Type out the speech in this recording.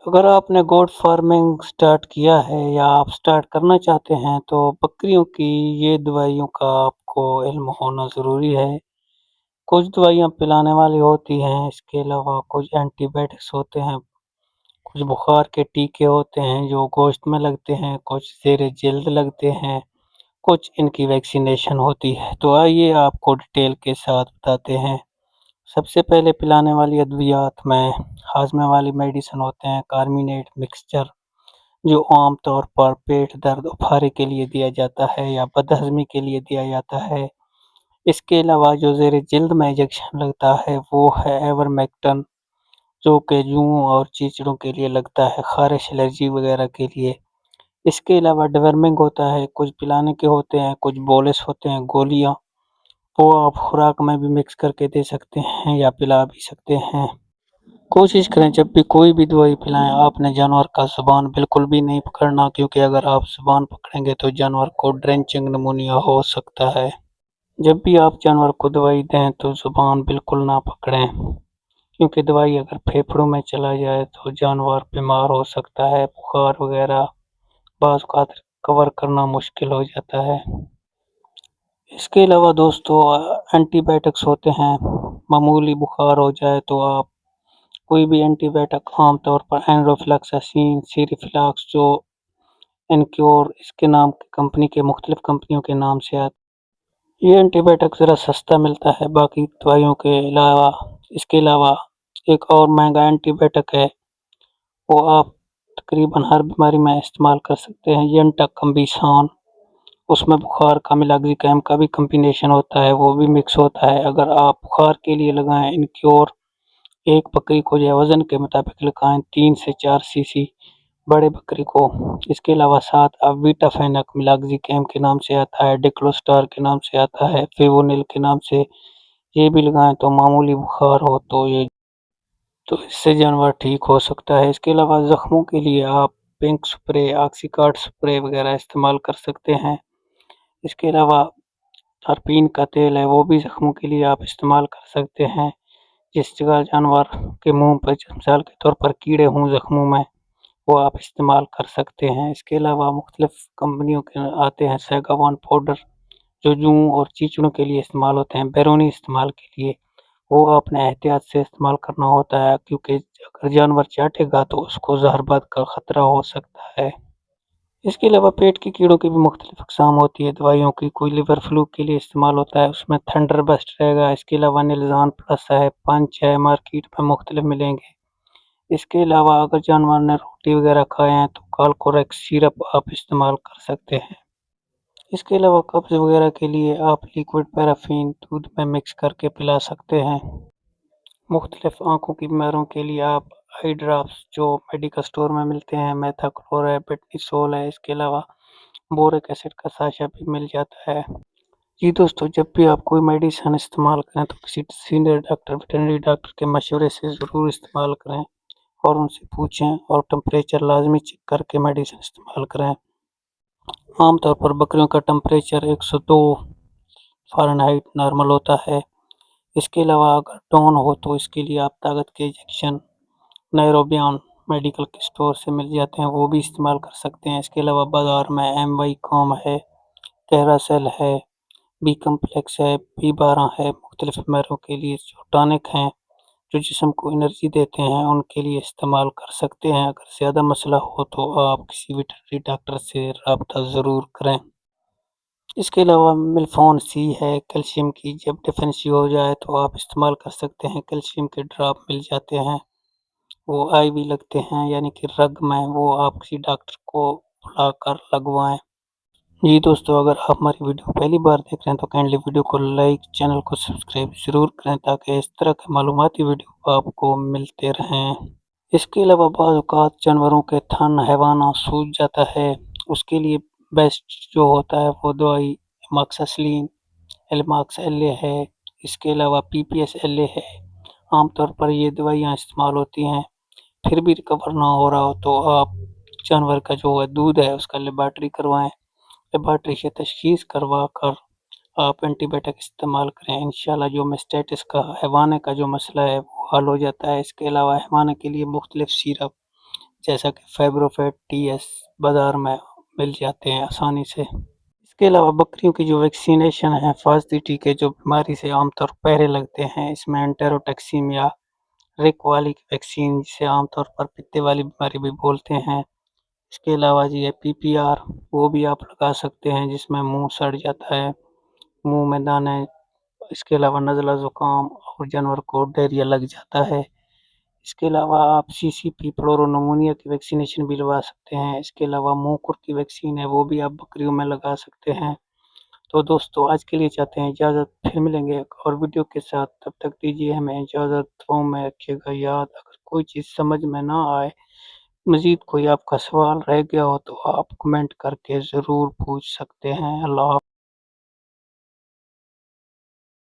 اگر آپ نے گوٹ فارمنگ سٹارٹ کیا ہے یا آپ سٹارٹ کرنا چاہتے ہیں تو بکریوں کی یہ دوائیوں کا آپ کو علم ہونا ضروری ہے۔ کچھ دوائیاں پلانے والی ہوتی ہیں، اس کے علاوہ کچھ اینٹی بائیوٹکس ہوتے ہیں، کچھ بخار کے ٹیکے ہوتے ہیں جو گوشت میں لگتے ہیں، کچھ زیر جلد لگتے ہیں، کچھ ان کی ویکسینیشن ہوتی ہے۔ تو آئیے آپ کو ڈیٹیل کے ساتھ بتاتے ہیں۔ سب سے پہلے پلانے والی ادویات میں ہاضمے والی میڈیسن ہوتے ہیں، کارمینیٹ مکسچر، جو عام طور پر پیٹ درد اپھارے کے لیے دیا جاتا ہے یا بدہضمی کے لیے دیا جاتا ہے۔ اس کے علاوہ جو زیر جلد میں انجیکشن لگتا ہے وہ ہے ایورمیکٹن، جو کہ جوؤں اور چیچڑوں کے لیے لگتا ہے، خارش الرجی وغیرہ کے لیے۔ اس کے علاوہ ڈیورمنگ ہوتا ہے، کچھ پلانے کے ہوتے ہیں، کچھ بولس ہوتے ہیں، گولیاں، وہ آپ خوراک میں بھی مکس کر کے دے سکتے ہیں یا پلا بھی سکتے ہیں۔ کوشش کریں جب بھی کوئی بھی دوائی پلائیں آپ نے جانور کا زبان بالکل بھی نہیں پکڑنا، کیونکہ اگر آپ زبان پکڑیں گے تو جانور کو ڈرینچنگ نمونیا ہو سکتا ہے۔ جب بھی آپ جانور کو دوائی دیں تو زبان بالکل نہ پکڑیں، کیونکہ دوائی اگر پھیپھڑوں میں چلا جائے تو جانور بیمار ہو سکتا ہے، بخار وغیرہ بعض اوقات کور کرنا مشکل ہو جاتا ہے۔ اس کے علاوہ دوستو اینٹی بائیوٹکس ہوتے ہیں، معمولی بخار ہو جائے تو آپ کوئی بھی اینٹی بائیوٹک، عام طور پر اینروفلیکساسین، سیریفلاکس، جو انکیور، اس کے نام کمپنی کے مختلف کمپنیوں کے نام سے آتے ہیں، یہ اینٹی بائیوٹک ذرا سستا ملتا ہے باقی دوائیوں کے علاوہ۔ اس کے علاوہ ایک اور مہنگا اینٹی بائیوٹک ہے، وہ آپ تقریباً ہر بیماری میں استعمال کر سکتے ہیں، ینٹاکمبیسان۔ اس میں بخار کا ملاگزیکیم کا بھی کمبینیشن ہوتا ہے، وہ بھی مکس ہوتا ہے۔ اگر آپ بخار کے لیے لگائیں انکیور، ایک بکری کو جو وزن کے مطابق لگائیں 3 سے 4 سی سی بڑے بکری کو۔ اس کے علاوہ ساتھ آپ ویٹافینک ملاگزیکیم کے نام سے آتا ہے، ڈیکلوسٹار کے نام سے آتا ہے، فیونل کے نام سے، یہ بھی لگائیں تو معمولی بخار ہو تو اس سے جانور ٹھیک ہو سکتا ہے۔ اس کے علاوہ زخموں کے لیے آپ پنک سپرے، آکسیکارڈ سپرے وغیرہ استعمال کر سکتے ہیں۔ اس کے علاوہ ترپین کا تیل ہے، وہ بھی زخموں کے لیے آپ استعمال کر سکتے ہیں۔ جس جگہ جانور کے منہ پر مثال کے طور پر کیڑے ہوں زخموں میں، وہ آپ استعمال کر سکتے ہیں۔ اس کے علاوہ مختلف کمپنیوں کے آتے ہیں سیگاوان پاؤڈر، جو جوؤں اور چیچڑوں کے لیے استعمال ہوتے ہیں، بیرونی استعمال کے لیے، وہ آپ نے احتیاط سے استعمال کرنا ہوتا ہے، کیونکہ اگر جانور چاٹے گا تو اس کو زہر باد کا خطرہ ہو سکتا ہے۔ اس کے علاوہ پیٹ کے کیڑوں کی بھی مختلف اقسام ہوتی ہے دوائیوں کی، کوئی لیور فلو کے لیے استعمال ہوتا ہے، اس میں تھنڈر بیسٹ رہے گا۔ اس کے علاوہ نیلزان پلس ہے، پنچ ہے، مارکیٹ میں مختلف ملیں گے۔ اس کے علاوہ اگر جانور نے روٹی وغیرہ کھائے ہیں تو کالکوریکس سیرپ آپ استعمال کر سکتے ہیں۔ اس کے علاوہ قبض وغیرہ کے لیے آپ لیکوڈ پیرافین دودھ میں مکس کر کے پلا سکتے ہیں۔ مختلف آنکھوں کی بیماریوں کے لیے آپ آئی ڈراپس جو میڈیکل سٹور میں ملتے ہیں، میتھاکلور ہے، پیٹنیسول ہے، اس کے علاوہ بورک ایسڈ کا ساشا بھی مل جاتا ہے۔ جی دوستو، جب بھی آپ کوئی میڈیسن استعمال کریں تو کسی سینئر ڈاکٹر، ویٹرنری ڈاکٹر کے مشورے سے ضرور استعمال کریں اور ان سے پوچھیں، اور ٹمپریچر لازمی چیک کر کے میڈیسن استعمال کریں۔ عام طور پر بکریوں کا ٹمپریچر 102 فارنہائٹ نارمل ہوتا ہے۔ اس کے علاوہ اگر ڈاؤن ہو تو اس کے لیے آپ طاقت کے انجیکشن نیروبیان میڈیکل کے سٹور سے مل جاتے ہیں، وہ بھی استعمال کر سکتے ہیں۔ اس کے علاوہ بازار میں ایم وائی کام ہے، ٹیراسیل ہے، بی کمپلیکس ہے، B12 ہے، مختلف بیماریوں کے لیے جو ٹانک ہیں جو جسم کو انرجی دیتے ہیں ان کے لیے استعمال کر سکتے ہیں۔ اگر زیادہ مسئلہ ہو تو آپ کسی ویٹرنری ڈاکٹر سے رابطہ ضرور کریں۔ اس کے علاوہ ملفون سی ہے کیلشیم کی، جب ڈیفینسی ہو جائے تو آپ استعمال کر سکتے ہیں۔ کیلشیم کے ڈراپ مل جاتے ہیں، وہ آئی بھی لگتے ہیں، یعنی کہ رگ میں، وہ آپ کسی ڈاکٹر کو بلا کر لگوائیں۔ جی دوستو، اگر آپ ہماری ویڈیو پہلی بار دیکھ رہے ہیں تو کائنڈلی ویڈیو کو لائک، چینل کو سبسکرائب ضرور کریں تاکہ اس طرح کے معلوماتی ویڈیو آپ کو ملتے رہیں۔ اس کے علاوہ بعض اوقات جانوروں کے تھن حیوانہ سوج جاتا ہے، اس کے لیے بیسٹ جو ہوتا ہے وہ دوائی ایماکسسلین، ایلماکس ایل اے ہے، اس کے علاوہ PPS LA ہے۔ عام طور پر یہ دوائیاں استعمال ہوتی ہیں۔ پھر بھی ریکور نہ ہو رہا ہو تو آپ جانور کا جو دودھ ہے اس کا لیبارٹری کروائیں، لیبارٹری سے تشخیص کروا کر آپ اینٹی بائیوٹک استعمال کریں۔ انشاءاللہ جو میسٹیٹس کا حیوانے کا جو مسئلہ ہے وہ حل ہو جاتا ہے۔ اس کے علاوہ حیوانے کے لیے مختلف سیرپ جیسا کہ فیبروفیٹ ٹی ایس بازار میں مل جاتے ہیں آسانی سے۔ اس کے علاوہ بکریوں کی جو ویکسینیشن ہے، حفاظتی ٹیکے جو بیماری سے عام طور پر پہلے لگتے ہیں، اس میں انٹیروٹیکسیم یا ریک والی ویکسین، جسے عام طور پر پتے والی بیماری بھی بولتے ہیں۔ اس کے علاوہ یہ پی پی آر وہ بھی آپ لگا سکتے ہیں، جس میں منہ سڑ جاتا ہے، منہ میں دانے۔ اس کے علاوہ نزلہ زکام اور جانور کو ڈائریا لگ جاتا ہے۔ اس کے علاوہ آپ سی سی پی فلورونمونیا کی ویکسینیشن بھی لگا سکتے ہیں۔ اس کے علاوہ موکر کی ویکسین ہے، وہ بھی آپ بکریوں میں لگا سکتے ہیں۔ تو دوستو آج کے لیے چاہتے ہیں اجازت، پھر ملیں گے ایک اور ویڈیو کے ساتھ، تب تک دیجیے ہمیں اجازت، دعاؤں میں رکھیے گا یاد۔ اگر کوئی چیز سمجھ میں نہ آئے، مزید کوئی آپ کا سوال رہ گیا ہو، تو آپ کمنٹ کر کے ضرور پوچھ سکتے ہیں۔ اللہ حافظ۔